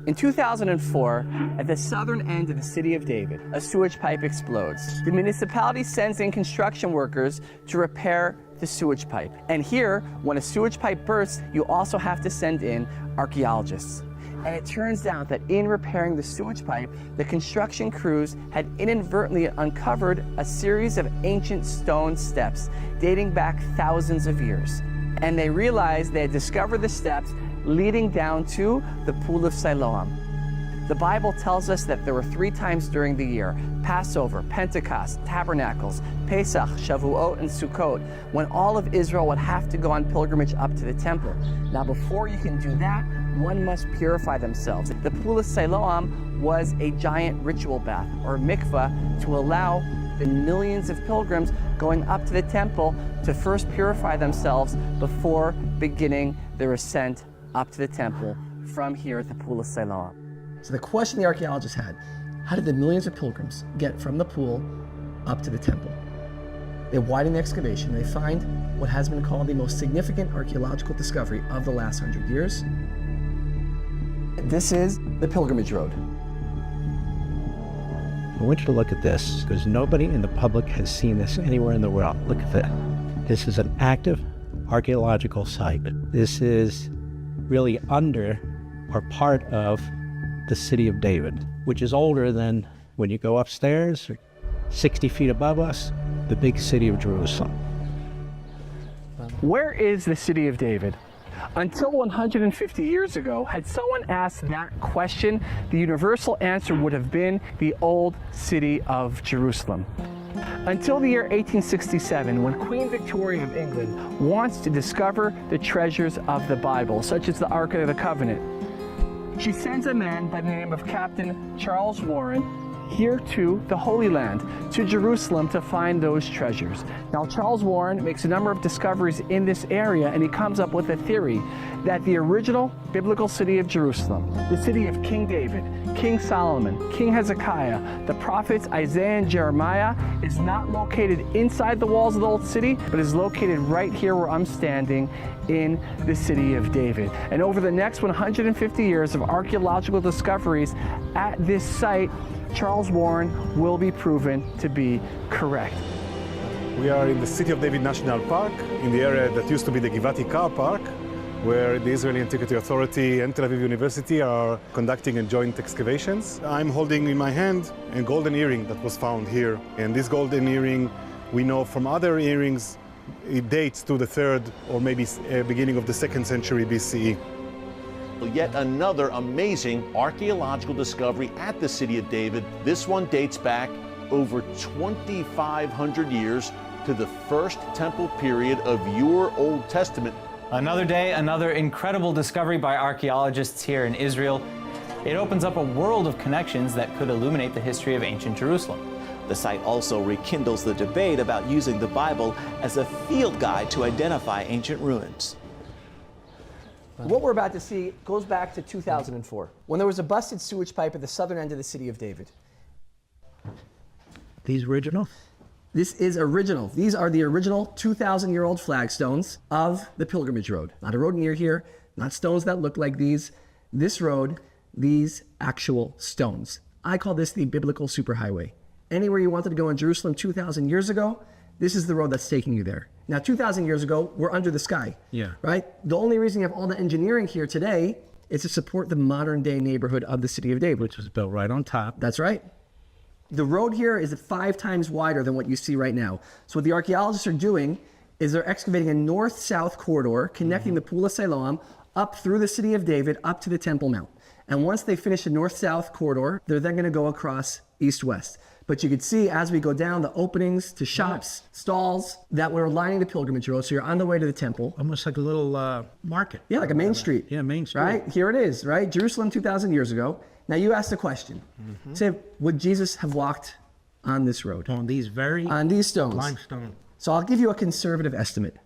In 2004, at the southern end of the city of David, a sewage pipe explodes. The municipality sends in construction workers to repair the sewage pipe. And here, when a sewage pipe bursts, you also have to send in archaeologists. And it turns out that in repairing the sewage pipe, the construction crews had inadvertently uncovered a series of ancient stone steps dating back thousands of years. And they realized they had discovered the steps leading down to the Pool of Siloam. The Bible tells us that there were 3 times during the year, Passover, Pentecost, Tabernacles, Pesach, Shavuot, and Sukkot, when all of Israel would have to go on pilgrimage up to the temple. Now, before you can do that, one must purify themselves. The Pool of Siloam was a giant ritual bath, or mikveh, to allow the millions of pilgrims going up to the temple to first purify themselves before beginning their ascent up to the temple from here at the Pool of Siloam. So the question the archaeologists had, how did the millions of pilgrims get from the pool up to the temple? They widen the excavation, they find what has been called the most significant archaeological discovery of the last 100 years. This is the pilgrimage road. I want you to look at this, because nobody in the public has seen this anywhere in the world. Look at that. This is an active archaeological site. This is really under or part of the city of David, which is older than, when you go upstairs, 60 feet above us, the big city of Jerusalem. Where is the city of David? Until 150 years ago, had someone asked that question, the universal answer would have been the old city of Jerusalem. Until the year 1867, when Queen Victoria of England wants to discover the treasures of the Bible, such as the Ark of the Covenant, she sends a man by the name of Captain Charles Warren here to the Holy Land, to Jerusalem, to find those treasures. Now, Charles Warren makes a number of discoveries in this area, and he comes up with a theory that the original biblical city of Jerusalem, the city of King David, King Solomon, King Hezekiah, the prophets Isaiah and Jeremiah, is not located inside the walls of the old city, but is located right here where I'm standing in the city of David. And over the next 150 years of archaeological discoveries at this site, Charles Warren will be proven to be correct. We are in the City of David National Park, in the area that used to be the Givati Car Park, where the Israeli Antiquity Authority and Tel Aviv University are conducting joint excavations. I'm holding in my hand a golden earring that was found here. And this golden earring, we know from other earrings, it dates to the 3rd or maybe beginning of the 2nd century BCE. Yet another amazing archaeological discovery at the city of David. This one dates back over 2,500 years to the first temple period of your Old Testament. Another day, another incredible discovery by archaeologists here in Israel. It opens up a world of connections that could illuminate the history of ancient Jerusalem. The site also rekindles the debate about using the Bible as a field guide to identify ancient ruins. What we're about to see goes back to 2004, when there was a busted sewage pipe at the southern end of the city of David. These original? This is original. These are the original 2,000-year-old flagstones of the pilgrimage road. Not a road near here, not stones that look like these. This road, these actual stones. I call this the biblical superhighway. Anywhere you wanted to go in Jerusalem 2,000 years ago, this is the road that's taking you there. Now, 2,000 years ago, we're under the sky, right? The only reason you have all the engineering here today is to support the modern day neighborhood of the city of David. Which was built right on top. That's right. The road here is 5 times wider than what you see right now. So what the archaeologists are doing is they're excavating a north-south corridor connecting the Pool of Siloam up through the city of David up to the Temple Mount. And once they finish the north-south corridor, they're then gonna go across east-west. But you can see as we go down the openings to shops, stalls that were lining the pilgrimage road. So you're on the way to the temple. Almost like a little market. Yeah, like a main street. Yeah, main street. Right? Here it is, right? Jerusalem 2,000 years ago. Now you asked the question. Say, would Jesus have walked on this road? On these stones. Limestone. So I'll give you a conservative estimate.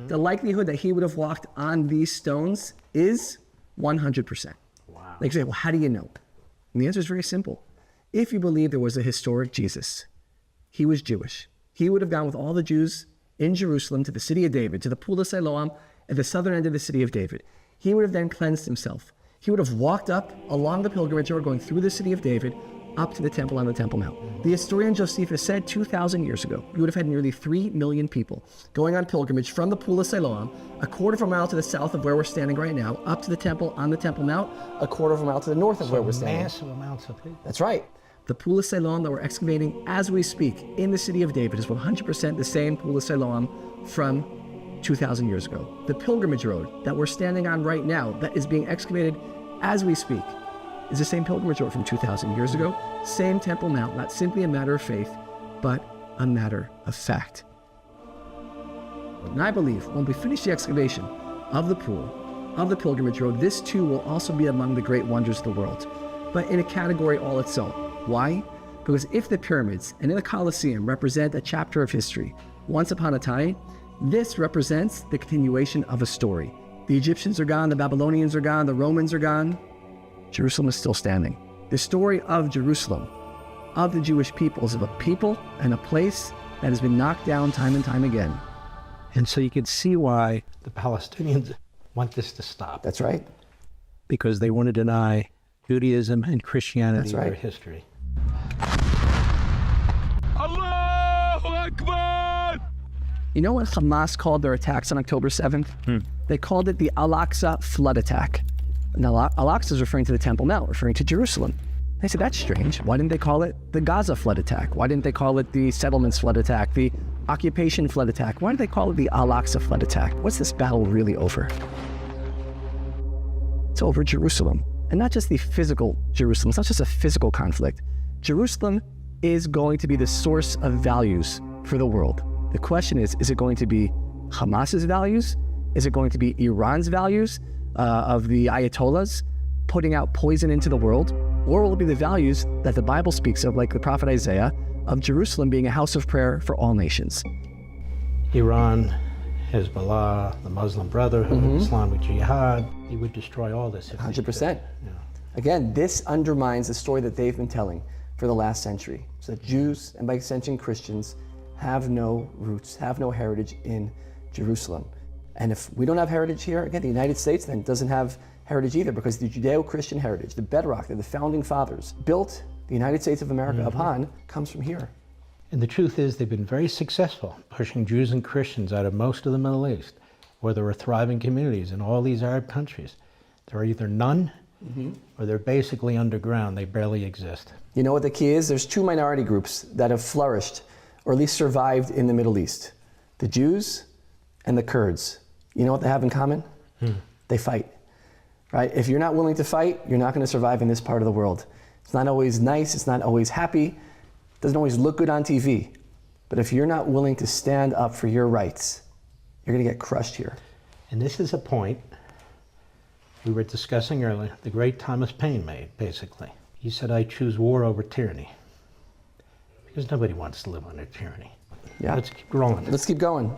The likelihood that he would have walked on these stones is 100%. Wow. Like you say, well, how do you know? And the answer is very simple. If you believe there was a historic Jesus, he was Jewish. He would have gone with all the Jews in Jerusalem to the city of David, to the Pool of Siloam at the southern end of the city of David. He would have then cleansed himself. He would have walked up along the pilgrimage road going through the city of David up to the temple on the Temple Mount. The historian Josephus said 2,000 years ago, you would have had nearly 3 million people going on pilgrimage from the Pool of Siloam, a quarter of a mile to the south of where we're standing right now, up to the temple on the Temple Mount, a quarter of a mile to the north of where we're standing. Massive amounts of people. That's right. The Pool of Siloam that we're excavating as we speak in the city of David is 100% the same Pool of Siloam from 2,000 years ago. The pilgrimage road that we're standing on right now that is being excavated as we speak is the same pilgrimage road from 2,000 years ago. Same Temple Mount, not simply a matter of faith, but a matter of fact. And I believe when we finish the excavation of the pool, of the pilgrimage road, this too will also be among the great wonders of the world, but in a category all its own. Why? Because if the pyramids and in the Colosseum represent a chapter of history, once upon a time, this represents the continuation of a story. The Egyptians are gone, the Babylonians are gone, the Romans are gone. Jerusalem is still standing. The story of Jerusalem, of the Jewish people, is of a people and a place that has been knocked down time and time again. And so you can see why the Palestinians want this to stop. That's right. Because they want to deny Judaism and Christianity their history. Allahu Akbar! You know what Hamas called their attacks on October 7th? They called it the Al-Aqsa flood attack. Now, Al-Aqsa is referring to the Temple Mount, referring to Jerusalem. They said, that's strange. Why didn't they call it the Gaza flood attack? Why didn't they call it the settlements flood attack, the occupation flood attack? Why did they call it the Al-Aqsa flood attack? What's this battle really over? It's over Jerusalem. And not just the physical Jerusalem. It's not just a physical conflict. Jerusalem is going to be the source of values for the world. The question is it going to be Hamas's values? Is it going to be Iran's values of the Ayatollahs putting out poison into the world? Or will it be the values that the Bible speaks of, like the prophet Isaiah, of Jerusalem being a house of prayer for all nations? Iran, Hezbollah, the Muslim Brotherhood, Islamic Jihad, he would destroy all this. 100%. Again, this undermines the story that they've been telling for the last century. So that Jews, and by extension Christians, have no roots, have no heritage in Jerusalem. And if we don't have heritage here, again, the United States then doesn't have heritage either, because the Judeo-Christian heritage, the bedrock that the founding fathers built the United States of America upon, comes from here. And the truth is they've been very successful pushing Jews and Christians out of most of the Middle East, where there are thriving communities in all these Arab countries. There are either none or they're basically underground. They barely exist. You know what the key is? There's 2 minority groups that have flourished, or at least survived in the Middle East. The Jews and the Kurds. You know what they have in common? They fight, right? If you're not willing to fight, you're not going to survive in this part of the world. It's not always nice, it's not always happy, it doesn't always look good on TV. But if you're not willing to stand up for your rights, you're going to get crushed here. And this is a point we were discussing earlier, the great Thomas Paine made, basically. He said, I choose war over tyranny. Because nobody wants to live under tyranny. Yeah. Let's keep rolling. Let's keep going.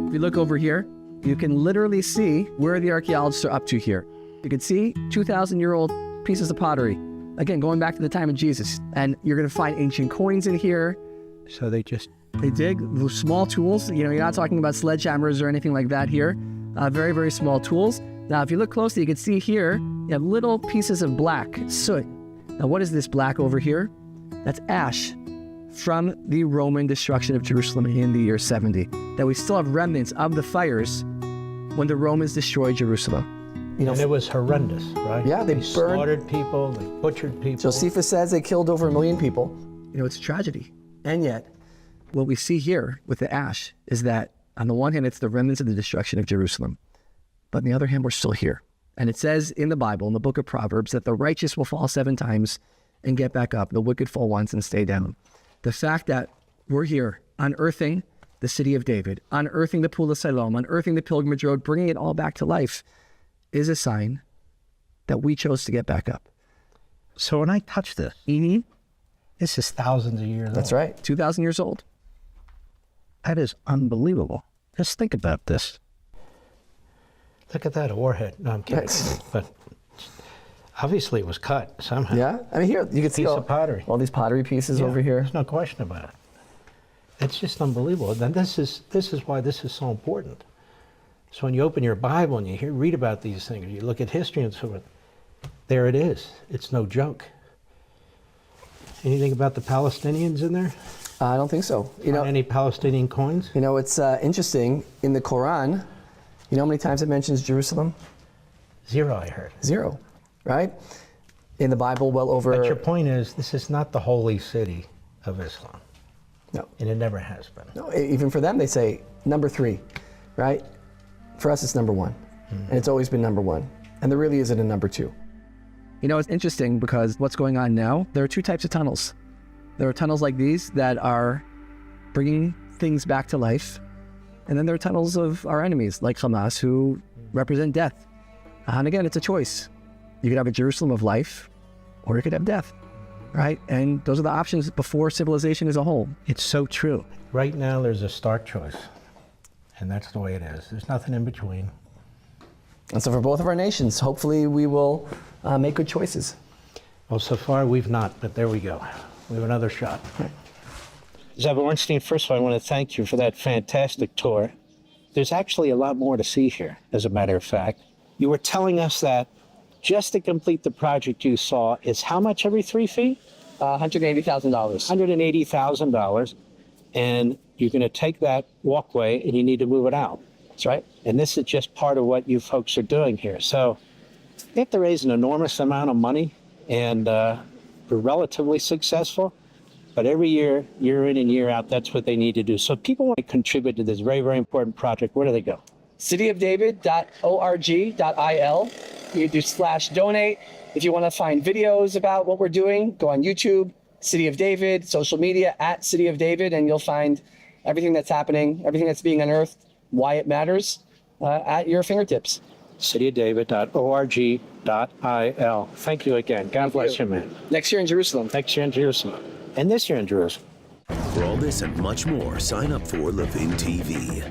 If you look over here, you can literally see where the archaeologists are up to here. You can see 2,000-year-old pieces of pottery. Again, going back to the time of Jesus. And you're going to find ancient coins in here. So they dig small tools. You know, you're not talking about sledgehammers or anything like that here. Very, very small tools. Now, if you look closely, you can see here, you have little pieces of black soot. Now, what is this black over here? That's ash from the Roman destruction of Jerusalem in the year 70. That we still have remnants of the fires when the Romans destroyed Jerusalem. You know, and it was horrendous, right? Yeah, they slaughtered people, they butchered people. Josephus says they killed over 1 million people. You know, it's a tragedy. And yet, what we see here with the ash is that on the one hand, it's the remnants of the destruction of Jerusalem. But on the other hand, we're still here. And it says in the Bible, in the book of Proverbs, that the righteous will fall 7 times and get back up. The wicked fall once and stay down. The fact that we're here unearthing the city of David, unearthing the Pool of Siloam, unearthing the pilgrimage road, bringing it all back to life, is a sign that we chose to get back up. So when I touch this, this is thousands of years old. That's right, 2,000 years old. That is unbelievable. Just think about this. Look at that orehead. No, I'm kidding. But obviously it was cut somehow. Yeah, I mean, here you can see Piece of pottery. All these pottery pieces over here. There's no question about it. It's just unbelievable. And this is why this is so important. So when you open your Bible and you read about these things, you look at history and so on, there it is. It's no joke. Anything about the Palestinians in there? I don't think so. You know, any Palestinian coins? You know, it's interesting. In the Quran, you know how many times it mentions Jerusalem? 0, I heard. 0, right? In the Bible, well over... But your point is, this is not the holy city of Islam. No. And it never has been. No, even for them, they say number 3, right? For us, it's number 1. And it's always been number 1. And there really isn't a number 2. You know, it's interesting because what's going on now, there are 2 types of tunnels. There are tunnels like these that are bringing things back to life. And then there are tunnels of our enemies, like Hamas, who represent death. And again, it's a choice. You could have a Jerusalem of life, or you could have death, right? And those are the options before civilization as a whole. It's so true. Right now, there's a stark choice. And that's the way it is. There's nothing in between. And so for both of our nations, hopefully we will make good choices. Well, so far we've not, but there we go. We have another shot. Ze'ev Ornstein, first of all, I want to thank you for that fantastic tour. There's actually a lot more to see here, as a matter of fact. You were telling us that just to complete the project you saw is how much every 3 feet? $180,000. $180,000. And you're going to take that walkway and you need to move it out. That's right. And this is just part of what you folks are doing here. So you have to raise an enormous amount of money, and we're relatively successful. But every year, year in and year out, that's what they need to do. So if people want to contribute to this very, very important project, where do they go? cityofdavid.org.il. You do /donate. If you want to find videos about what we're doing, go on YouTube, City of David, social media @City of David, and you'll find everything that's happening, everything that's being unearthed, why it matters, at your fingertips. cityofdavid.org.il. Thank you again. God bless you, man. Next year in Jerusalem. Next year in Jerusalem. And this year in Jerusalem. For all this and much more, sign up for levintv.